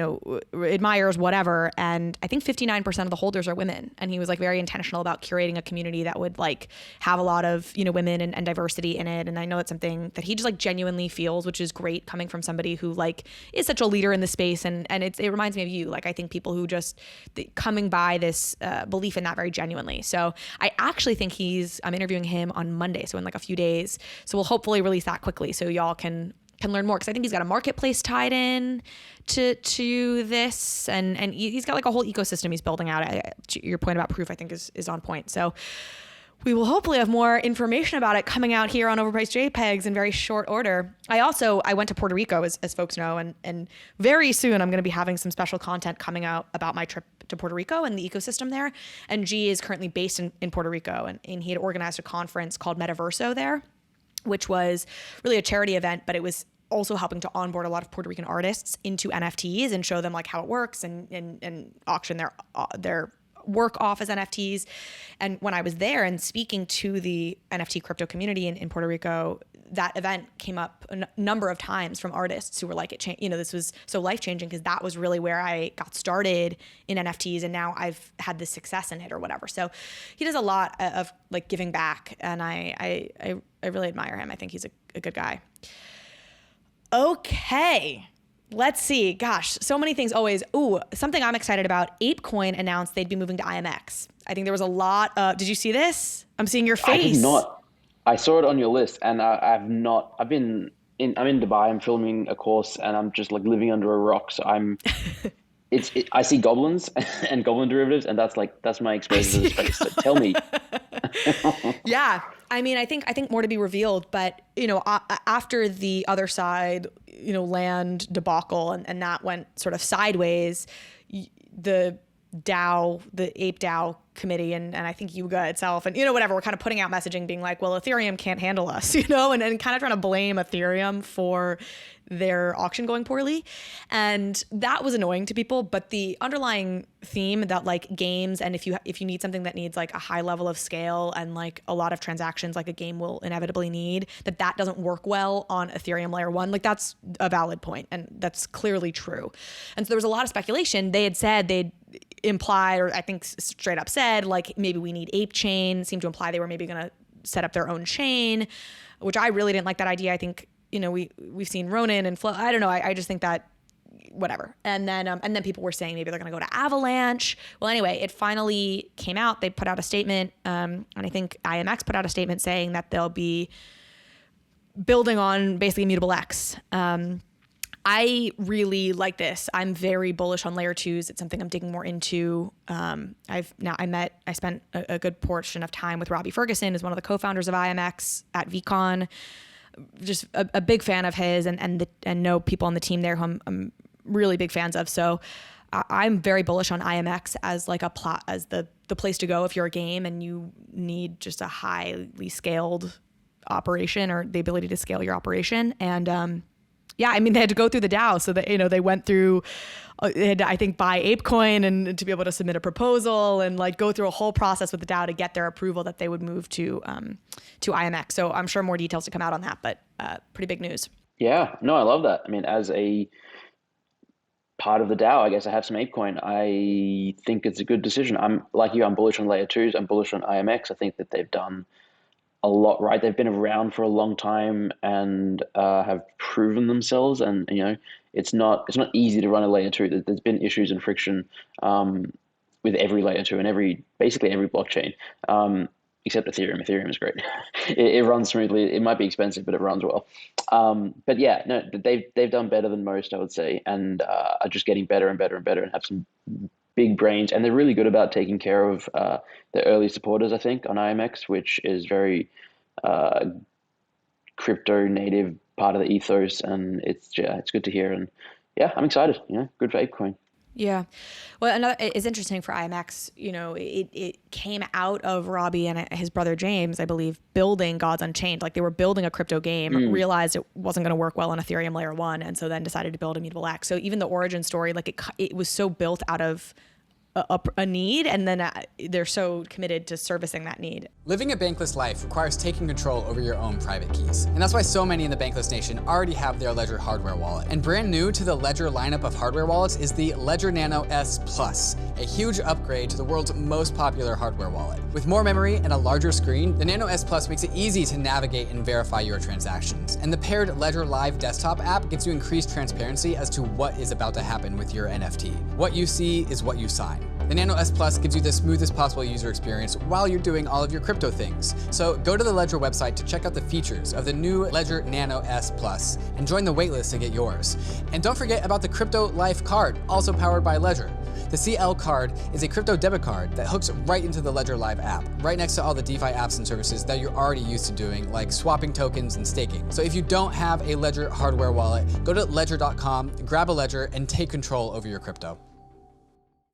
admires, whatever. And I think 59% of the holders are women. And he was like very intentional about curating a community that would like have a lot of, women and diversity in it. And I know it's something that he just like genuinely feels, which is great coming from somebody who like is such a leader in the space. And it reminds me of you. Like, I think people who just coming by this belief in that very genuinely. So I actually think I'm interviewing him on Monday. So in like a few days. So we'll hopefully release that quickly so y'all can learn more. Cause I think he's got a marketplace tied in to this and he's got like a whole ecosystem he's building out. Your point about proof, I think is on point. So we will hopefully have more information about it coming out here on Overpriced JPEGs in very short order. I went to Puerto Rico, as folks know, and very soon I'm going to be having some special content coming out about my trip to Puerto Rico and the ecosystem there. And G is currently based in Puerto Rico, and he had organized a conference called Metaverso there, which was really a charity event, but it was also helping to onboard a lot of Puerto Rican artists into NFTs and show them like how it works and auction their work off as NFTs. And when I was there and speaking to the NFT crypto community in Puerto Rico, that event came up a number of times from artists who were like, this was so life-changing because that was really where I got started in NFTs and now I've had this success in it or whatever. So he does a lot of like giving back, and I really admire him. I think he's a good guy. Okay. Let's see. Gosh, so many things always. Ooh, something I'm excited about. ApeCoin announced they'd be moving to IMX. I think there was a lot of, did you see this? I'm seeing your face. I did not. I saw it on your list and I'm in Dubai, I'm filming a course and I'm just like living under a rock. So I see goblins and goblin derivatives and that's my exposure to the space. So tell me. Yeah. I mean, I think more to be revealed, but after the other side, land debacle and that went sort of sideways, the Ape DAO committee and I think Yuga itself and whatever, we're kind of putting out messaging being like, well, Ethereum can't handle us, and kind of trying to blame Ethereum for their auction going poorly. And that was annoying to people, but the underlying theme that like games, and if you need something that needs like a high level of scale and like a lot of transactions like a game will inevitably need, that doesn't work well on Ethereum layer 1, like that's a valid point and that's clearly true. And so there was a lot of speculation. They had said they'd implied, or I think straight up said, like maybe we need Ape Chain, seemed to imply they were maybe going to set up their own chain, which I really didn't like that idea. I think, we've seen Ronin and Flow. I don't know. I just think that whatever. And then people were saying maybe they're going to go to Avalanche. Well, anyway, it finally came out. They put out a statement. And I think IMX put out a statement saying that they'll be building on basically Immutable X. I really like this. I'm very bullish on layer 2s. It's something I'm digging more into. I spent a good portion of time with Robbie Ferguson, who's one of the co-founders of IMX at VCon. Just a big fan of his, and know people on the team there who I'm really big fans of. So I'm very bullish on IMX as like as the place to go if you're a game and you need just a highly scaled operation, or the ability to scale your operation. And they had to go through the DAO. So that, they went through, they had to, I think, buy ApeCoin and to be able to submit a proposal and like go through a whole process with the DAO to get their approval that they would move to IMX. So I'm sure more details to come out on that, but pretty big news. Yeah, no, I love that. I mean, as a part of the DAO, I guess I have some ApeCoin. I think it's a good decision. I'm like you, I'm bullish on layer 2s. I'm bullish on IMX. I think that they've done a lot right. They've been around for a long time and have proven themselves. And it's not easy to run a layer 2. There's been issues and friction with every layer 2 and basically every blockchain, except Ethereum. Ethereum is great. It runs smoothly. It might be expensive, but it runs well. But yeah, no, they've done better than most, I would say, and are just getting better and better and better, and have some big brains, and they're really good about taking care of the early supporters, I think, on IMX, which is very crypto native part of the ethos, and it's good to hear. And yeah, I'm excited. Good for ApeCoin. Yeah. Well, it's interesting for IMX, it came out of Robbie and his brother James, I believe, building Gods Unchained. Like they were building a crypto game, realized it wasn't going to work well on Ethereum layer 1, and so then decided to build Immutable X. So even the origin story, like it was so built out of a need, and then they're so committed to servicing that need. Living a bankless life requires taking control over your own private keys. And that's why so many in the Bankless Nation already have their Ledger hardware wallet. And brand new to the Ledger lineup of hardware wallets is the Ledger Nano S Plus, a huge upgrade to the world's most popular hardware wallet. With more memory and a larger screen, the Nano S Plus makes it easy to navigate and verify your transactions. And the paired Ledger Live desktop app gives you increased transparency as to what is about to happen with your NFT. What you see is what you sign. The Nano S Plus gives you the smoothest possible user experience while you're doing all of your crypto things. So go to the Ledger website to check out the features of the new Ledger Nano S Plus and join the waitlist to get yours. And don't forget about the Crypto Life card, also powered by Ledger. The CL card is a crypto debit card that hooks right into the Ledger Live app, right next to all the DeFi apps and services that you're already used to doing, like swapping tokens and staking. So if you don't have a Ledger hardware wallet, go to ledger.com, grab a Ledger, and take control over your crypto.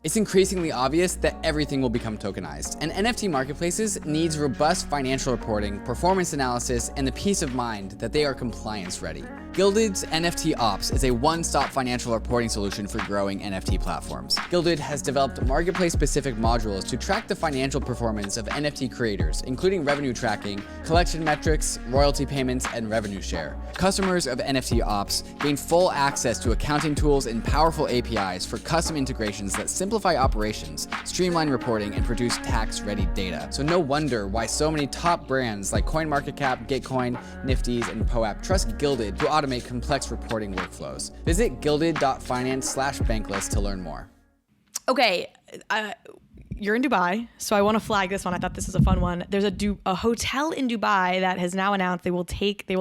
It's increasingly obvious that everything will become tokenized, and NFT marketplaces needs robust financial reporting, performance analysis, and the peace of mind that they are compliance ready. GILDED's NFT Ops is a one-stop financial reporting solution for growing NFT platforms. GILDED has developed marketplace-specific modules to track the financial performance of NFT creators, including revenue tracking, collection metrics, royalty payments, and revenue share. Customers of NFT Ops gain full access to accounting tools and powerful APIs for custom integrations that simplify operations, streamline reporting, and produce tax-ready data. So no wonder why so many top brands like CoinMarketCap, Gitcoin, Nifty's, and POAP trust GILDED to automate complex reporting workflows. Visit gilded.finance/bankless to learn more. Okay, you're in Dubai, so I want to flag this one. I thought this was a fun one. There's a hotel in Dubai that has now announced they will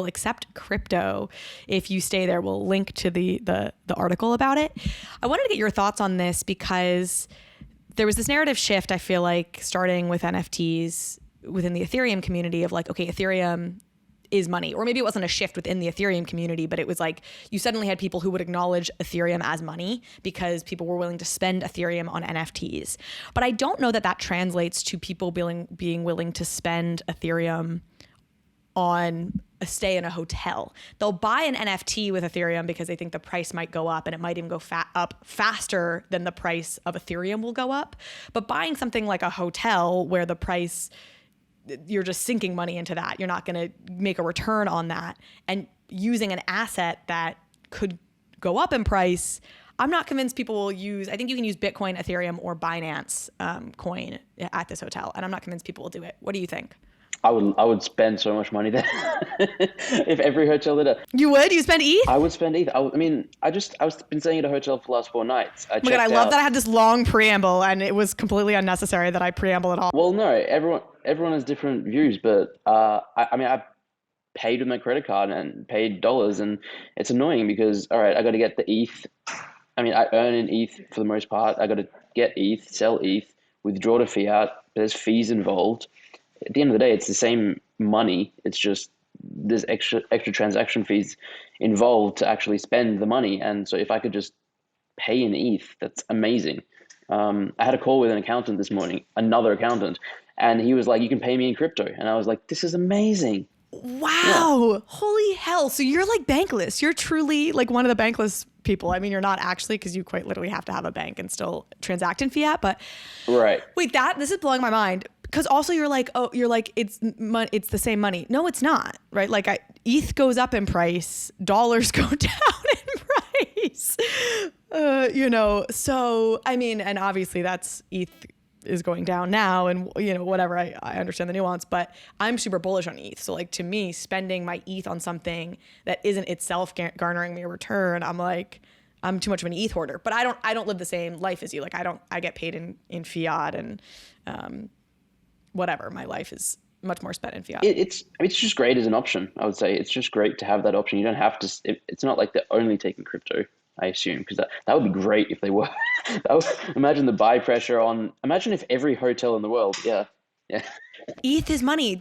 accept crypto if you stay there. We'll link to the article about it. I wanted to get your thoughts on this because there was this narrative shift, I feel like, starting with NFTs within the Ethereum community of like, okay, Ethereum is money. Or maybe it wasn't a shift within the Ethereum community, but it was like you suddenly had people who would acknowledge Ethereum as money because people were willing to spend Ethereum on NFTs. But I don't know that that translates to people being willing to spend Ethereum on a stay in a hotel. They'll buy an NFT with Ethereum because they think the price might go up, and it might even go up faster than the price of Ethereum will go up. But buying something like a hotel where the price, you're just sinking money into that. You're not going to make a return on that. And using an asset that could go up in price, I'm not convinced people will use. I think you can use Bitcoin, Ethereum, or Binance coin at this hotel, and I'm not convinced people will do it. What do you think? I would spend so much money there if every hotel did it. You would? You spend ETH? I would spend ETH. I mean, I was been staying at a hotel for the last 4 nights. I Oh my God, I checked love out. that I had this long preamble and it was completely unnecessary that I preamble at all. Well, no, everyone has different views, but I mean, I paid with my credit card and paid dollars, and it's annoying because all right, I got to get the ETH. I mean, I earn in ETH for the most part. I got to get ETH, sell ETH, withdraw to fiat. There's fees involved. At the end of the day, it's the same money. It's just there's extra transaction fees involved to actually spend the money. And so if I could just pay in ETH, that's amazing. I had a call with an accountant this morning, another accountant, and he was like, "You can pay me in crypto," and I was like, "This is amazing." Wow. Yeah. Holy hell. So you're like Bankless. You're truly like one of the Bankless people. I mean, you're not actually, because you quite literally have to have a bank and still transact in fiat. But Right. wait, this is blowing my mind. Because also you're like, oh, you're like, it's the same money. No, it's not, right? Like ETH goes up in price, dollars go down in price. So I mean, and obviously that's ETH is going down now, and whatever. I understand the nuance, but I'm super bullish on ETH. So like to me, spending my ETH on something that isn't itself garnering me a return, I'm like, I'm too much of an ETH hoarder. But I don't live the same life as you. Like I get paid in fiat and whatever. My life is much more spent in fiat. It's just great as an option. I would say it's just great to have that option. You don't have to. It's not like they're only taking crypto, I assume, because that would be great if they were. Imagine the buy pressure on. Imagine if every hotel in the world. Yeah. ETH is money.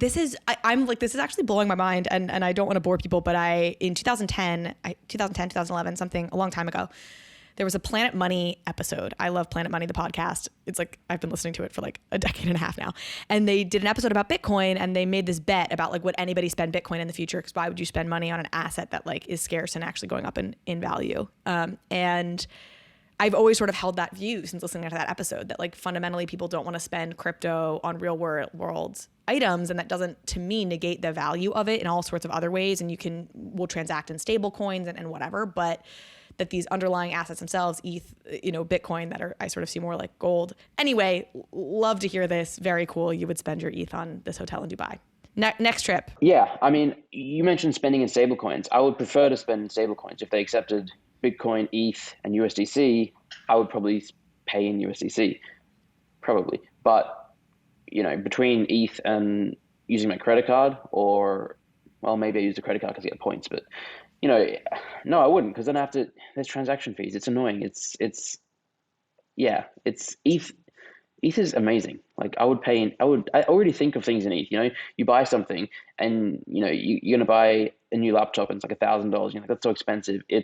I'm like, this is actually blowing my mind, and I don't want to bore people, but in 2011, something a long time ago, there was a Planet Money episode. I love Planet Money, the podcast. It's like, I've been listening to it for like a decade and a half now. And they did an episode about Bitcoin, and they made this bet about like, would anybody spend Bitcoin in the future? Because why would you spend money on an asset that like is scarce and actually going up in value? And I've always sort of held that view since listening to that episode, that like fundamentally people don't want to spend crypto on real world items, and that doesn't, to me, negate the value of it in all sorts of other ways. And we'll transact in stable coins and whatever, but that these underlying assets themselves, ETH, Bitcoin, I sort of see more like gold. Anyway, love to hear this. Very cool. You would spend your ETH on this hotel in Dubai. Next trip. Yeah, I mean, you mentioned spending in stablecoins. I would prefer to spend in stablecoins. If they accepted Bitcoin, ETH, and USDC, I would probably pay in USDC, probably. But, between ETH and using my credit card, or, well, maybe I use the credit card because I get points, but, no, I wouldn't, because then there's transaction fees. It's annoying. It's ETH. ETH is amazing. Like I already think of things in ETH. You buy something and you're gonna buy a new laptop and it's like $1,000. You're like, that's so expensive. I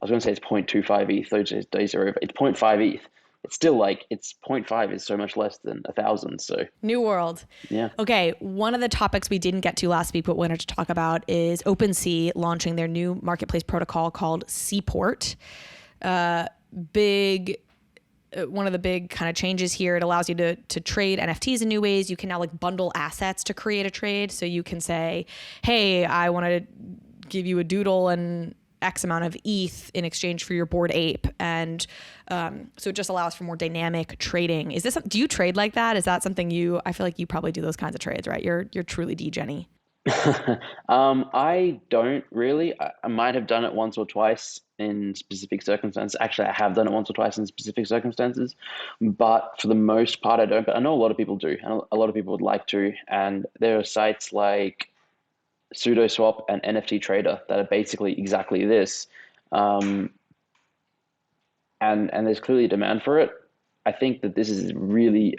was gonna say it's 0.25 ETH. Those days are over. It's 0.5 ETH. It's still like it's 0.5 is so much less than 1,000. So new world. Yeah. Okay. One of the topics we didn't get to last week, but wanted to talk about is OpenSea launching their new marketplace protocol called Seaport. One of the big kind of changes here, it allows you to trade NFTs in new ways. You can now like bundle assets to create a trade. So you can say, hey, I want to give you a doodle and X amount of ETH in exchange for your Bored Ape. And so it just allows for more dynamic trading. Do you trade like that? Is that something I feel like you probably do those kinds of trades, right? You're truly D-Jenny. I don't really. I might have done it once or twice in specific circumstances. Actually, I have done it once or twice in specific circumstances, but for the most part, I don't. But I know a lot of people do, and a lot of people would like to. And there are sites like SudoSwap and NFT Trader that are basically exactly this. And there's clearly a demand for it. I think that this is really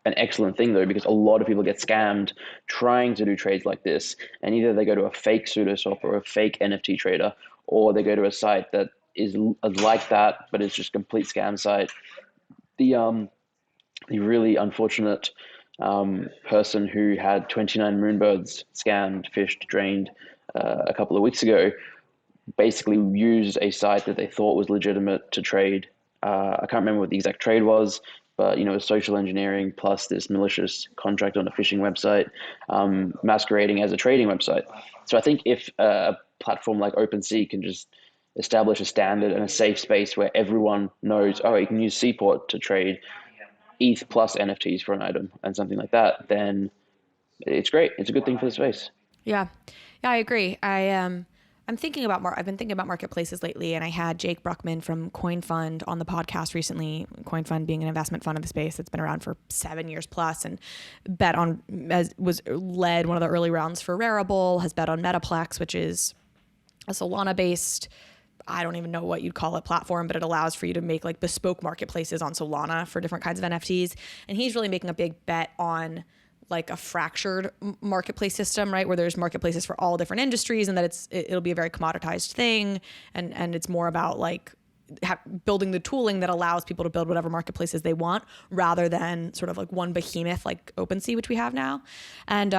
an excellent thing though, because a lot of people get scammed trying to do trades like this, and either they go to a fake SudoSwap or a fake NFT trader, or they go to a site that is like that, but it's just a complete scam site. The really unfortunate person who had 29 moonbirds scammed, fished, drained a couple of weeks ago, basically used a site that they thought was legitimate to trade. I can't remember what the exact trade was, but it was social engineering plus this malicious contract on a phishing website, masquerading as a trading website. So I think if a platform like OpenSea can just establish a standard and a safe space where everyone knows, oh, you can use Seaport to trade ETH plus NFTs for an item and something like that, then it's great. It's a good thing for the space. Yeah, I agree. I'm thinking about I've been thinking about marketplaces lately, and I had Jake Bruckman from Coin Fund on the podcast recently. Coin Fund being an investment fund of the space that's been around for 7 years plus, and was led one of the early rounds for RARIBLE, has bet on Metaplex, which is a Solana based, I don't even know what you'd call it, platform, but it allows for you to make like bespoke marketplaces on Solana for different kinds of NFTs. And he's really making a big bet on like a fractured marketplace system, right? Where there's marketplaces for all different industries, and that it'll be a very commoditized thing. And it's more about like building the tooling that allows people to build whatever marketplaces they want, rather than sort of like one behemoth like OpenSea, which we have now. And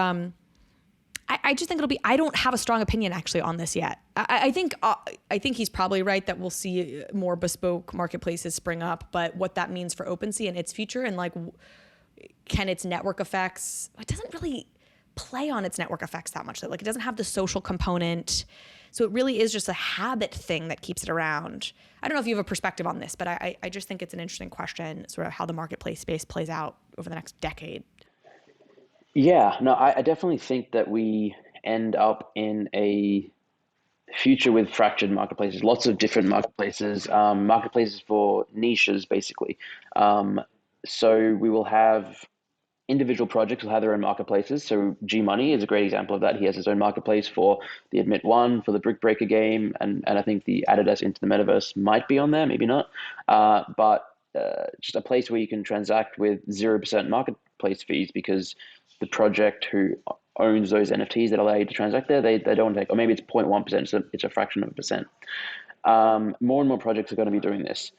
I just think I don't have a strong opinion actually on this yet. I think he's probably right that we'll see more bespoke marketplaces spring up, but what that means for OpenSea and its future, and like, can its network effects, it doesn't really play on its network effects that much. Like, it doesn't have the social component. So it really is just a habit thing that keeps it around. I don't know if you have a perspective on this, but I just think it's an interesting question, sort of how the marketplace space plays out over the next decade. Yeah, no, I definitely think that we end up in a future with fractured marketplaces, lots of different marketplaces, marketplaces for niches, basically. So we will have individual projects will have their own marketplaces. So GMoney is a great example of that. He has his own marketplace for the Admit One, for the Brick Breaker game, and I think the Adidas Into the Metaverse might be on there, maybe not. But just a place where you can transact with 0% marketplace fees, because the project who owns those NFTs that allow you to transact there, they don't take, or maybe it's 0.1%, so it's a fraction of a percent. More and more projects are going to be doing this.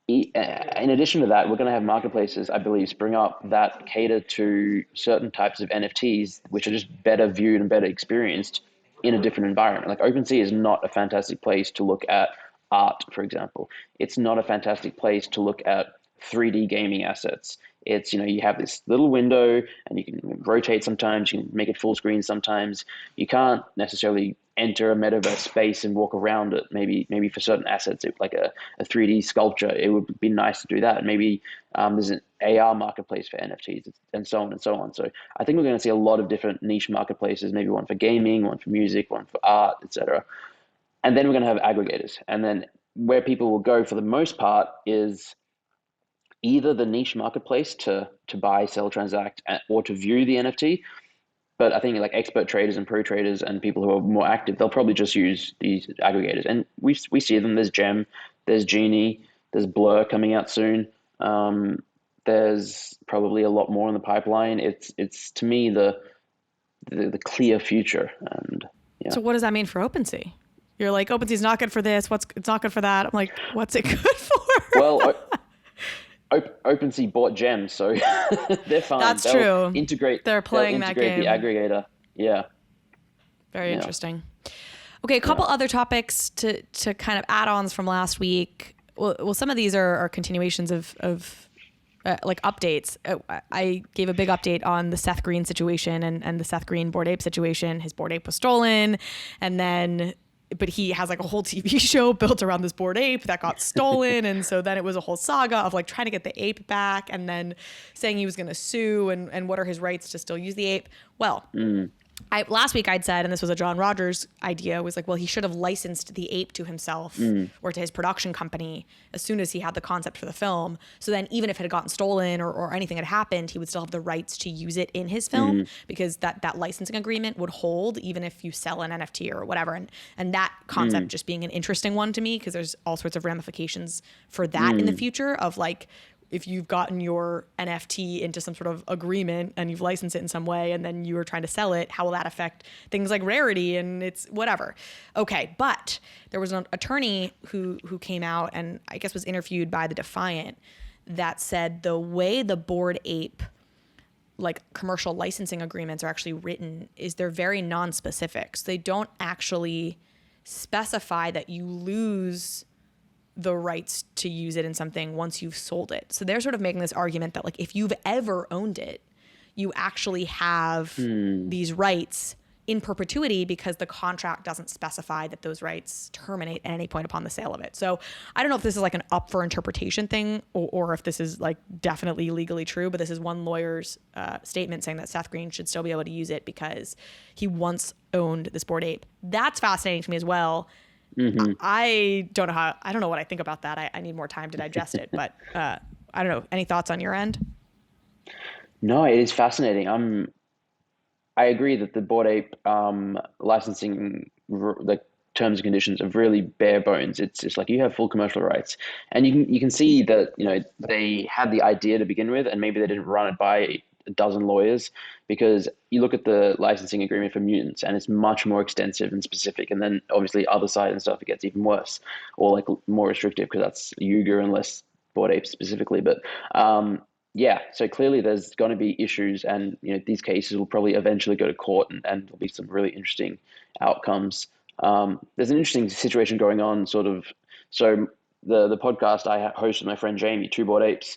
In addition to that, we're going to have marketplaces, I believe, spring up that cater to certain types of NFTs, which are just better viewed and better experienced in a different environment. Like, OpenSea is not a fantastic place to look at art, for example. It's not a fantastic place to look at 3D gaming assets. It's, you have this little window and you can rotate sometimes, you can make it full screen sometimes. You can't necessarily enter a metaverse space and walk around it. Maybe for certain assets, like a 3D sculpture, it would be nice to do that. Maybe there's an AR marketplace for NFTs and so on and so on. So I think we're going to see a lot of different niche marketplaces, maybe one for gaming, one for music, one for art, etc. And then we're going to have aggregators. And then where people will go for the most part is either the niche marketplace to buy, sell, transact, or to view the NFT. But I think like expert traders and pro traders and people who are more active, they'll probably just use these aggregators. And we see them. There's Gem, there's Genie, there's Blur coming out soon. There's probably a lot more in the pipeline. It's to me the clear future. And yeah. So what does that mean for OpenSea? You're like, OpenSea's not good for this. It's not good for that. I'm like, what's it good for? Well, OpenSea bought Gem, so they're fine. That's they'll true. Integrate. They're playing that game. The aggregator. Yeah. Very interesting. Okay, a couple other topics to kind of add-ons from last week. Well, some of these are continuations of like updates. I gave a big update on the Seth Green situation and the Seth Green Bored Ape situation. His Bored Ape was stolen, but he has like a whole TV show built around this Bored Ape that got stolen. And so then it was a whole saga of like trying to get the ape back and then saying he was going to sue and what are his rights to still use the ape. Well, last week I'd said, and this was a John Rogers idea, was like, well, he should have licensed the ape to himself or to his production company as soon as he had the concept for the film. So then even if it had gotten stolen or anything had happened, he would still have the rights to use it in his film because that licensing agreement would hold even if you sell an NFT or whatever. And that concept just being an interesting one to me, because there's all sorts of ramifications for that in the future of like, if you've gotten your NFT into some sort of agreement and you've licensed it in some way and then you are trying to sell it, how will that affect things like rarity and it's whatever. Okay, but there was an attorney who came out and I guess was interviewed by The Defiant that said the way the Bored Ape like commercial licensing agreements are actually written is they're very non-specific. So they don't actually specify that you lose the rights to use it in something once you've sold it. So they're sort of making this argument that like if you've ever owned it, you actually have these rights in perpetuity because the contract doesn't specify that those rights terminate at any point upon the sale of it. So I don't know if this is like an up for interpretation thing or if this is like definitely legally true, but this is one lawyer's statement saying that Seth Green should still be able to use it because he once owned this Bored Ape. That's fascinating to me as well. Mm-hmm. I don't know what I think about that. I need more time to digest it, but I don't know. Any thoughts on your end? No, it is fascinating. I agree that the Bored Ape licensing, the terms and conditions are really bare bones. It's just like you have full commercial rights, and you can see that they had the idea to begin with, and maybe they didn't run it by a dozen lawyers, because you look at the licensing agreement for mutants and it's much more extensive and specific, and then obviously other side and stuff, it gets even worse or like more restrictive because that's Yuga and less Bored Ape specifically. But yeah, so clearly there's going to be issues, and these cases will probably eventually go to court, and there'll be some really interesting outcomes. There's an interesting situation going on, sort of. So the podcast I host with my friend Jamie, Two Bored Apes,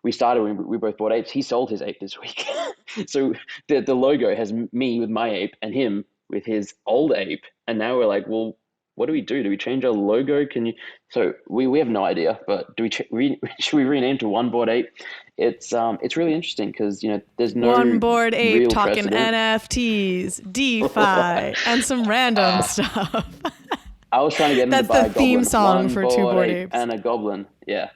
we started when we both bought apes. He sold his ape this week. So the logo has me with my ape and him with his old ape. And now we're like, well, what do we do? Do we change our logo? So we have no idea, but should we rename to One Bored Ape? It's really interesting because, there's no One Bored Ape real talking precedent. NFTs, DeFi, and some random stuff. I was trying to get him That's to buy the theme Goblin. song One for Two Bored Ape Apes. and a Goblin. Yeah.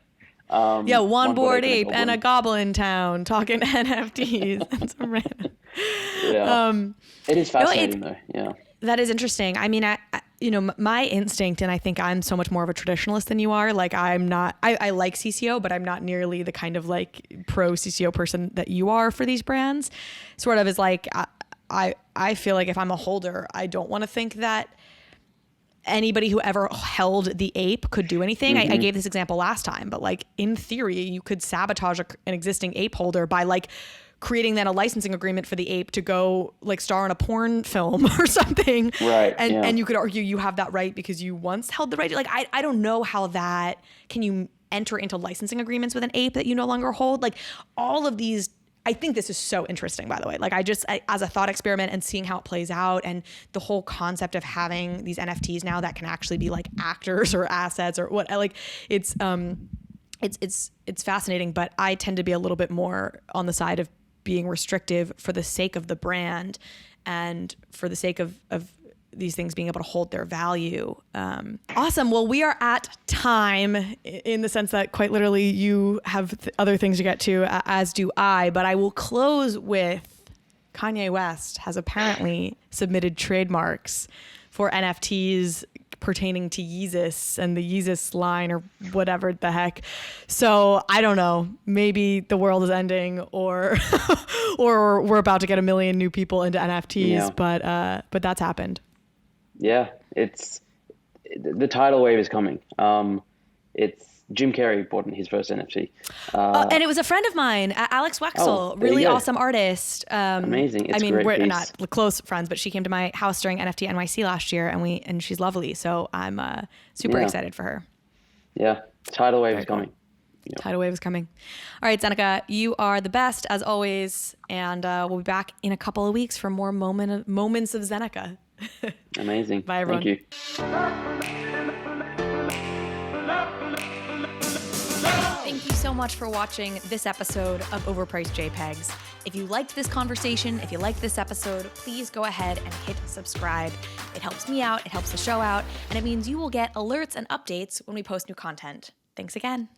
One Bored Ape and a Goblintown talking NFTs and some random. Yeah. It is fascinating though. Yeah. That is interesting. I mean, my instinct, and I think I'm so much more of a traditionalist than you are. Like I like CCO, but I'm not nearly the kind of like pro CCO person that you are for these brands. Sort of is like, I feel like if I'm a holder, I don't want to think that anybody who ever held the ape could do anything. Mm-hmm. I gave this example last time, but like in theory, you could sabotage an existing ape holder by like creating then a licensing agreement for the ape to go like star in a porn film or something. Right. And you could argue you have that right because you once held the right. Like, I don't know how that, can you enter into licensing agreements with an ape that you no longer hold? Like all of these, I think this is so interesting, by the way. Like as a thought experiment and seeing how it plays out, and the whole concept of having these NFTs now that can actually be like actors or assets or what, like it's fascinating, but I tend to be a little bit more on the side of being restrictive for the sake of the brand and for the sake of these things being able to hold their value. Awesome. Well, we are at time in the sense that quite literally you have other things to get to, as do I, but I will close with Kanye West has apparently submitted trademarks for NFTs pertaining to Yeezus and the Yeezus line or whatever the heck. So I don't know, maybe the world is ending or or we're about to get 1 million new people into NFTs, but that's happened. Yeah, the tidal wave is coming. It's Jim Carrey bought his first NFT. And it was a friend of mine, Alex Wexel, really awesome artist. Amazing. It's we're not close friends, but she came to my house during NFT NYC last year, and she's lovely. So I'm super excited for her. Yeah, tidal wave is coming. Cool. Yep. Tidal wave is coming. All right, Zeneca, you are the best as always, and we'll be back in a couple of weeks for more moments of Zeneca. Amazing. Bye, everyone. Thank you. Thank you so much for watching this episode of Overpriced JPEGs. If you liked this conversation, if you liked this episode, please go ahead and hit subscribe. It helps me out, it helps the show out, and it means you will get alerts and updates when we post new content. Thanks again.